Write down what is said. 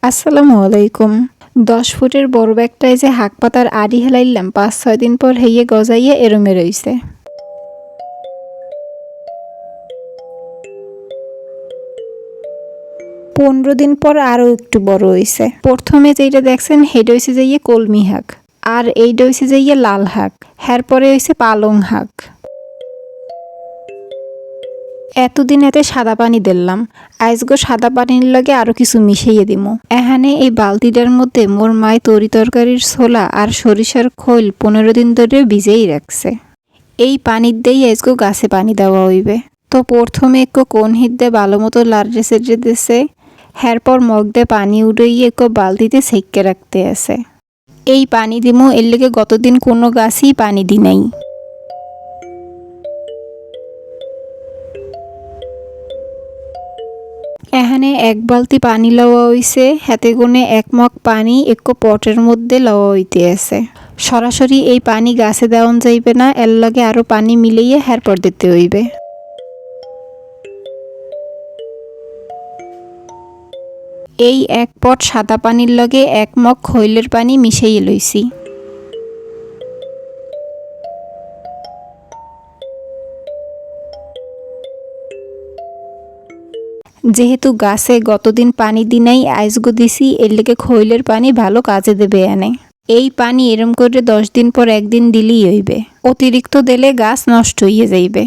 আসসালামু আলাইকুম। 10 ফুটের বড় ব্যাগটায় যে হাক পাতার আড়ি হেলাইলাম 5-6 দিন পর হেইয়ে গজাইয়া এরমে রইছে। 15 দিন পর আরও একটু বড় হইছে। প্রথমে যেইটা দেখছেন হেইটা হইছে যাইয়ে কলমি শাক, আর এইটা হইছে যাইয়ে লাল শাক, এরপরে হইছে পালং শাক। এতদিন এতে সাদা পানি দিলাম, আইজগো সাদা পানির লগে আরো কিছু মিশাইয়ে দিমু। এখানে এই বালতিটার মধ্যে মোর মায় তরি তরকারির ছোলা আর সরিষার খৈল 15 দিন ধরে ভিজেই রাখছে। এই পানির দিয়েই আইজগো গাছে পানি দেওয়া হইবে। তো প্রথমে একটু কোন হিট দিয়ে ভালো মতো লাড়ে চেড়ে দিছে, এরপর মগ দিয়ে পানি উড়াইয়ে একটু বালতিতে সেঁকে রাখতে আছে। এই পানি দিমু এর লেগে গতদিন কোনো গাছই পানি দি নাই। এখানে 1 বালতি পানি লওয়া হইছে, হাতে গুনে 1 মগ পানি একটু পটের মধ্যে লওয়া হইতে আছে। সরাসরি এই পানি গাছে দেওয়ান যাইবে না, এর লগে আরো পানি মিলাইয়ে এরপর দিতে হইবে। এই 1 পট সাদা পানির লগে 1 মগ খৈলের পানি মিশাইয়ে লইছি। যেহেতু গাছে গতদিন পানি দি নাই, আইজগো দিছি, এর লেগে খৈলের পানি ভালো কাজে দেবে এনে। এই পানি এরম করে 10 দিন পর 1 দিন দিলেই হইবে, অতিরিক্ত দিলে গাছ নষ্ট হইয়ে যাইবে।